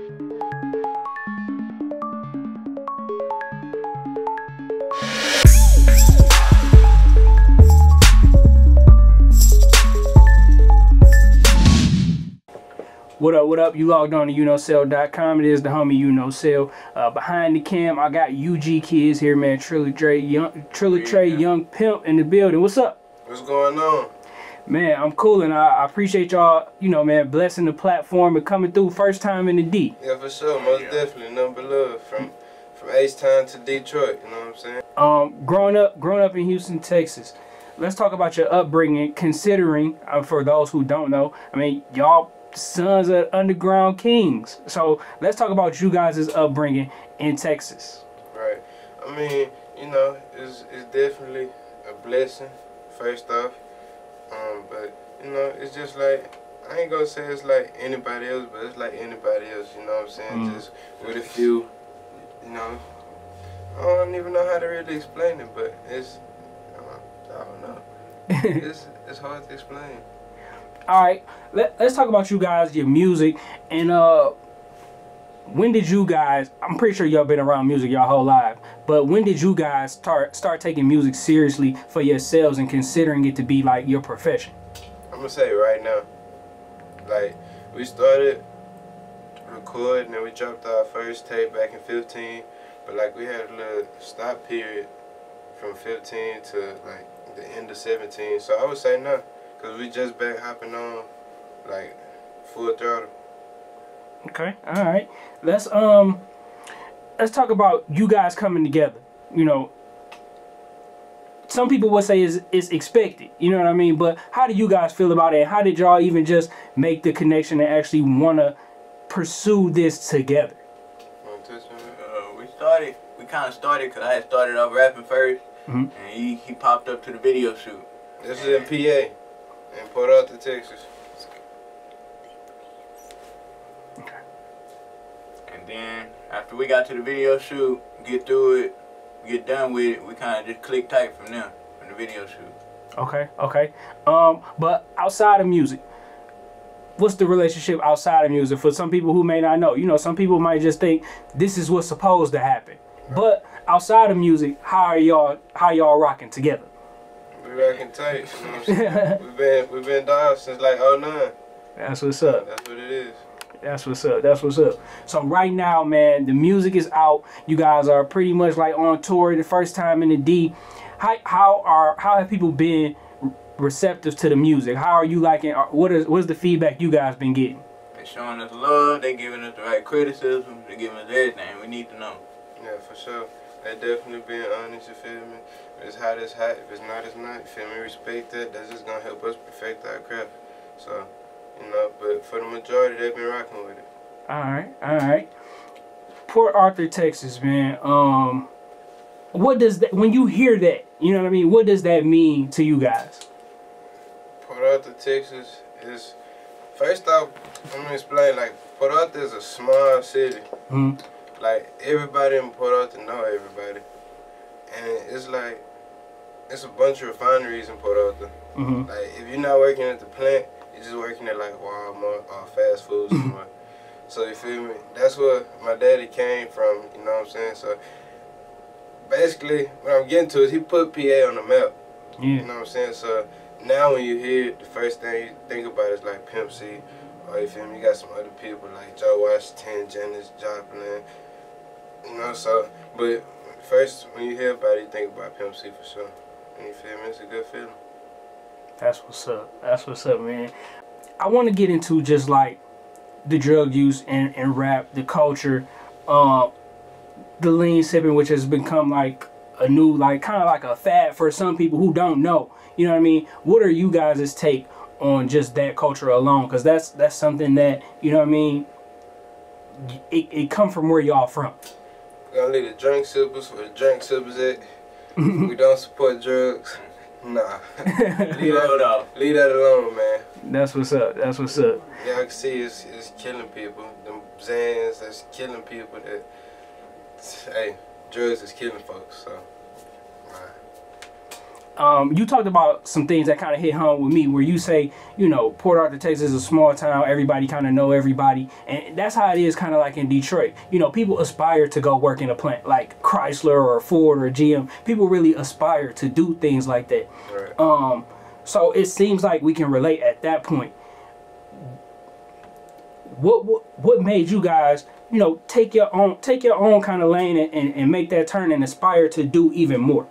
What up, what up? You logged on to Uknowcell.com. It is the homie Uknowcell. Behind the cam, I got UGKidz here, man. Trilla Tra Yung Pimp in the building. What's up? What's going on? Man, I'm cool, and I appreciate y'all, you know, man, blessing the platform and coming through first time in the D. Yeah, for sure. Most definitely. Nothing but love. From H-Town to Detroit, you know what I'm saying? Growing up in Houston, Texas. Let's talk about your upbringing, considering, for those who don't know, I mean, y'all sons of underground kings. So let's talk about you guys' upbringing in Texas. Right. I mean, you know, it's definitely a blessing, first off. But, you know, it's just like, I ain't gonna say it's like anybody else, but it's like anybody else, you know what I'm saying? Just with a few, you know, I don't even know how to really explain it, but it's, I don't know. It's hard to explain. All right, let's talk about you guys, your music, and when did you guys? I'm pretty sure y'all been around music your whole life, but when did you guys start taking music seriously for yourselves and considering it to be like your profession? I'm gonna say right now, like we started recording and we dropped our first tape back in 15, but like we had a little stop period from 15 to like the end of 17. So I would say no. Cause we just back hopping on, like, full throttle. Okay, all right. Let's talk about you guys coming together. You know, some people would say it's expected. You know what I mean? But how do you guys feel about it? And how did y'all even just make the connection and actually want to pursue this together? We kind of started because I had started off rapping first, and he popped up to the video shoot. This is in PA. In Port Arthur, Texas. Okay. And then after we got to the video shoot, get through it, get done with it, we kind of just click tight from there, from the video shoot. Okay, okay. But outside of music, what's the relationship outside of music for some people who may not know? You know, some people might just think this is what's supposed to happen. Right. But outside of music, how y'all rocking together? We rocking tight, you know what I'm saying? we've been dogs since like 09. That's what's up. That's what it is. That's what's up. That's what's up. So right now, man, the music is out. You guys are pretty much like on tour the first time in the D. How have people been receptive to the music? How are you liking? What's the feedback you guys been getting? They showing us love. They giving us the right criticism. They giving us everything we need to know. Yeah, for sure. They definitely being honest, you feel me? If it's hot, it's hot. If it's not, it's not. You feel me? Respect that. That's just gonna help us perfect our craft. So, you know, but for the majority, they've been rocking with it. All right, all right. Port Arthur, Texas, man. What does that, when you hear that, you know what I mean? What does that mean to you guys? Port Arthur, Texas is, first off, I'm gonna explain, like, Port Arthur is a small city. Like, everybody in Port Arthur know everybody. And it's like, it's a bunch of refineries in Port Arthur. Like, if you're not working at the plant, you're just working at like Walmart or fast food somewhere. So you feel me? That's where my daddy came from, you know what I'm saying? So basically, what I'm getting to is he put PA on the map. Yeah. You know what I'm saying? So now when you hear it, the first thing you think about is like Pimp C, or you feel me? You got some other people like Joe Washington, Janis Joplin, you know, so, but first, when you hear about it, you think about Pimp C for sure. And you feel me? It's a good feeling. That's what's up. That's what's up, man. I want to get into just like the drug use and rap, the culture, the lean sipping, which has become like a new, like kind of like a fad for some people who don't know. You know what I mean? What are you guys' take on just that culture alone? Because that's something that, you know what I mean, it come from where y'all from. We're gonna leave the drink sippers where the drink sippers at. We don't support drugs. Nah. leave that alone, man. That's what's up. That's what's up. Yeah, I can see it's killing people. Them Zans that's killing people. That, hey, drugs is killing folks. So, you talked about some things that kind of hit home with me, where you say, you know, Port Arthur, Texas is a small town. Everybody kind of know everybody. And that's how it is kind of like in Detroit. You know, people aspire to go work in a plant like Chrysler or Ford or GM. People really aspire to do things like that. Right. So it seems like we can relate at that point. What made you guys, you know, take your own kind of lane and make that turn and aspire to do even more?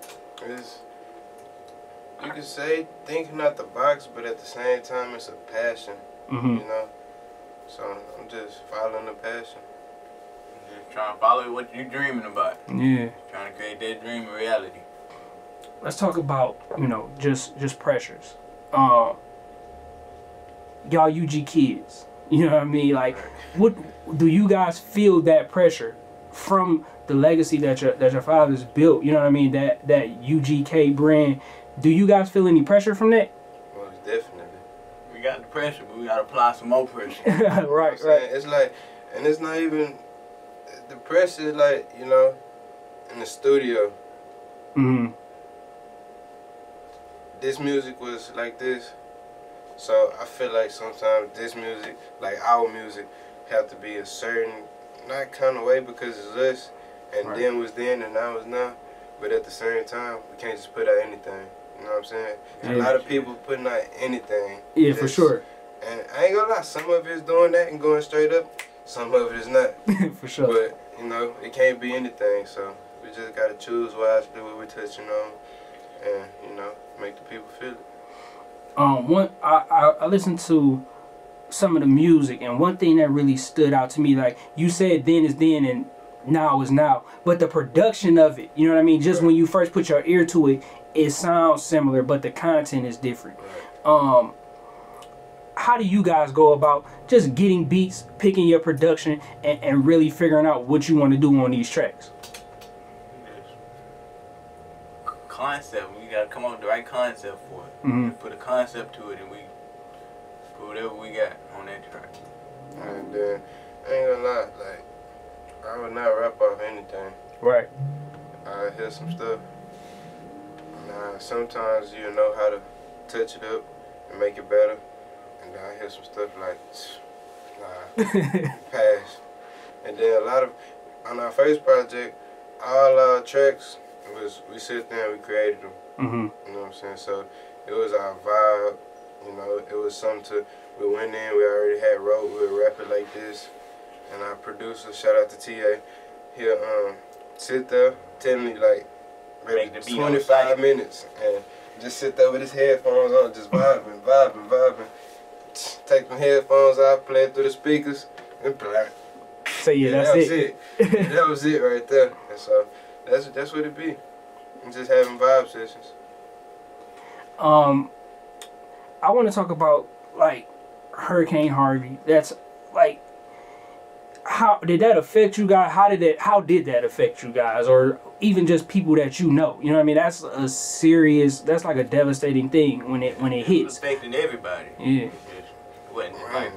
You could say thinking out the box, but at the same time, it's a passion, you know? So I'm just following the passion. Just trying to follow what you're dreaming about. Yeah. Trying to create that dream a reality. Let's talk about, you know, just pressures. Y'all UGKidz. You know what I mean? Like, what do you guys feel that pressure from the legacy that your fathers built? You know what I mean? That UGK brand. Do you guys feel any pressure from that? Well, definitely. We got the pressure, but we got to apply some more pressure. Right. It's like, and it's not even, the pressure is like, you know, in the studio. This music was like this. So I feel like sometimes this music, like our music, have to be a certain, not kind of way because it's us, and then was then and now is now. But at the same time, we can't just put out anything. You know what I'm saying? Yeah. A lot of people putting out anything. Yeah, for sure. And I ain't gonna lie, some of it's doing that and going straight up. Some of it is not. For sure. But, you know, it can't be anything. So we just gotta choose wisely what we're touching on and, you know, make the people feel it. I listened to some of the music, and one thing that really stood out to me, like you said, then is then and now is now, but the production of it, you know what I mean? Just when you first put your ear to it, it sounds similar, but the content is different. How do you guys go about just getting beats, picking your production, and really figuring out what you want to do on these tracks? Concept. We gotta come up with the right concept for it. Put a concept to it, and we put whatever we got on that track. And then I ain't gonna lie, like I would not rap off anything. Right. I hear some stuff. Sometimes you know how to touch it up and make it better. And I hear some stuff like, pass. And then a lot of, on our first project, all our tracks we sit there and we created them. You know what I'm saying? So it was our vibe, you know, it was something we went in, we already had wrote, we would rap it like this. And our producer, shout out to TA, he'll sit there, tell me like, maybe 25 minutes, and just sit there with his headphones on, just vibing. Take my headphones out, play it through the speakers, and play. So yeah, that's it. That was it right there. And so that's what it be. I'm just having vibe sessions. I want to talk about like Hurricane Harvey. That's like, how did that affect you guys? How did that affect you guys, or even just people that you know? You know what I mean? That's a serious. That's like a devastating thing when it hits. It was affecting everybody. Yeah. It wasn't like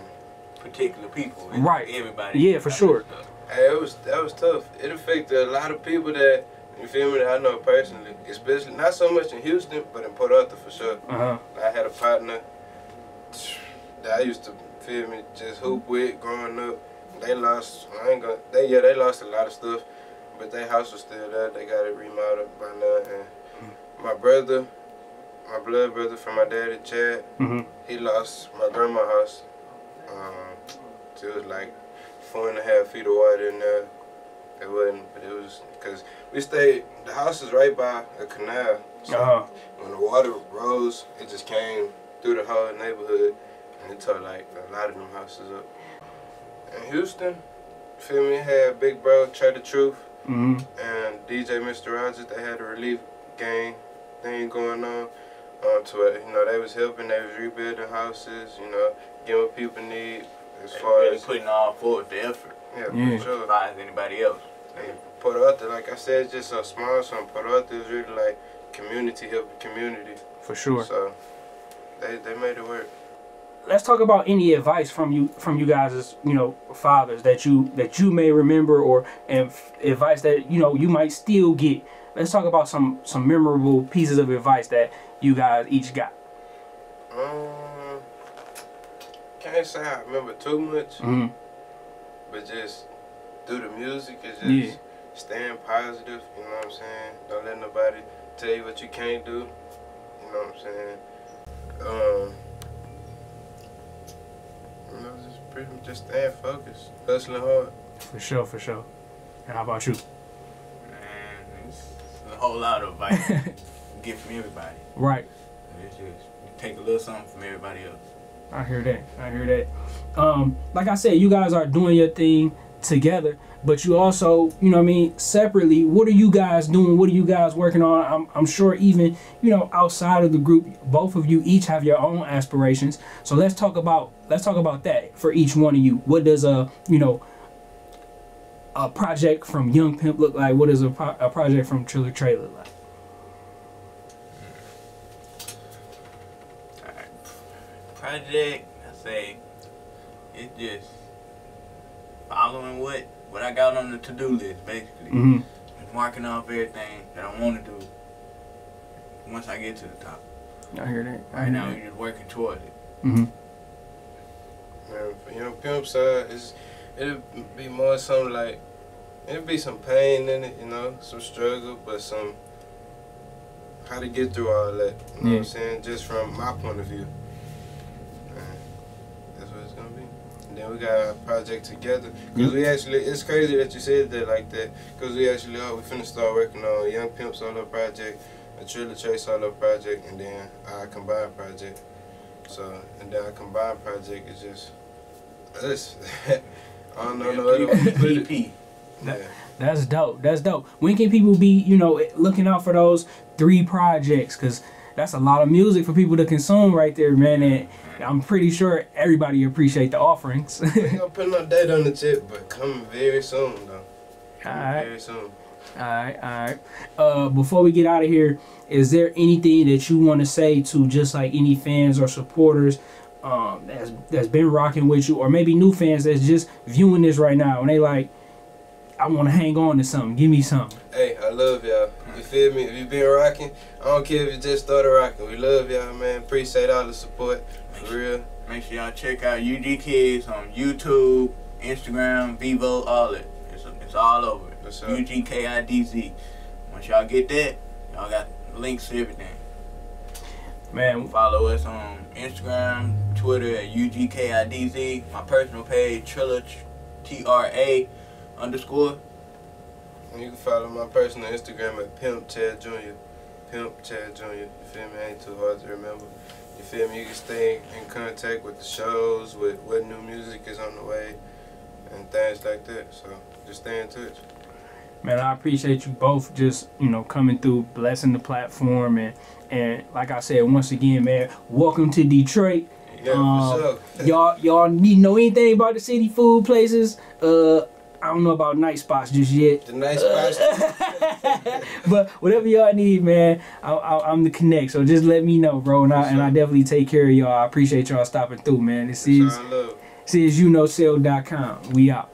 particular people. Right. Everybody. Yeah, for sure. Hey, that was tough. It affected a lot of people that, you feel me, that I know personally. Especially not so much in Houston, but in Port Arthur for sure. I had a partner that I used to, feel me, just hoop with growing up. They lost. They lost a lot of stuff, but their house was still there. They got it remodeled by now. And my brother, my blood brother from my daddy, Chad, he lost my grandma's house. So it was like 4.5 feet of water in there. It wasn't, but it was because we stayed. The house is right by a canal. So when the water rose, it just came through the whole neighborhood, and it tore like a lot of them houses up. In Houston, feel me, had Big Bro, Trilla Tra Truth, and DJ Mr. Rogers. They had a relief gang thing going on. To it, you know, they was helping, they was rebuilding houses, you know, getting what people need as far as putting all forward the effort. Yeah, for sure. As anybody else. And Port Arthur, like I said, it's just so small. So Port Arthur is really like community helping community. For sure. So they made it work. Let's talk about any advice from you guys as, you know, fathers that you may remember, or advice that, you know, you might still get. Let's talk about some memorable pieces of advice that you guys each got? Can't say I remember too much, but just through the music, it's just staying positive, you know what I'm saying? Don't let nobody tell you what you can't do, you know what I'm saying? You know, just pretty much just staying focused, hustling hard. For sure, for sure. And how about you? Man, it's a whole lot of advice get from everybody. Right. It's just take a little something from everybody else. I hear that. I hear that. Like I said, you guys are doing your thing together, but you also, you know what I mean, separately, what are you guys doing? What are you guys working on? I'm sure even, you know, outside of the group, both of you each have your own aspirations. So let's talk about that for each one of you. What does a project from Young Pimp look like? What does a project from Trilla Tra look like? Project, I say, it's just following what I got on the to-do list, basically. Just marking off everything that I want to do once I get to the top. I hear that. Right now, we're just working towards it. Man, for Young Pimp side, it'll be more something like, it'll be some pain in it, you know, some struggle, but some how to get through all that, you know what I'm saying, just from my point of view. That's what it's gonna be. And then we got a project together, because we actually, it's crazy that you said that like that, because we actually we finna start working on Young Pimp solo project, a Trilla Tra solo project, and then our combined project. So, and then our combined project is just us. I don't know no other way to put it. That's dope. That's dope. When can people be, you know, looking out for those 3 projects? Because that's a lot of music for people to consume right there, man. And I'm pretty sure everybody appreciate the offerings. We ain't gonna put no date on the tip, but coming very soon, though. Very soon. Alright. Before we get out of here, is there anything that you want to say to just like any fans or supporters that's been rocking with you, or maybe new fans that's just viewing this right now and they like, I want to hang on to something, give me something? Hey, I love y'all. You feel me? If you been rocking, I don't care if you just started rocking. We love y'all, man. Appreciate all the support, for real. Make sure y'all check out UGKidz on YouTube, Instagram, Vivo, all that. It's all over. UGKidz. Once y'all get that, y'all got links to everything. Man, follow us on Instagram, Twitter at UGKidz. My personal page, Trilla Tra_. And you can follow my personal Instagram at Pimp Chad Jr. Pimp Chad Jr. You feel me? Ain't too hard to remember. You feel me? You can stay in contact with the shows, with what new music is on the way, and things like that. So just stay in touch. Man, I appreciate you both just, you know, coming through, blessing the platform, and like I said, once again, man, welcome to Detroit. Yeah, for sure. y'all need to know anything about the city food places? I don't know about night spots just yet. The night spots. But whatever y'all need, man, I'm the connect. So just let me know, bro, and I definitely take care of y'all. I appreciate y'all stopping through, man. This is Uknowcell.com. We out.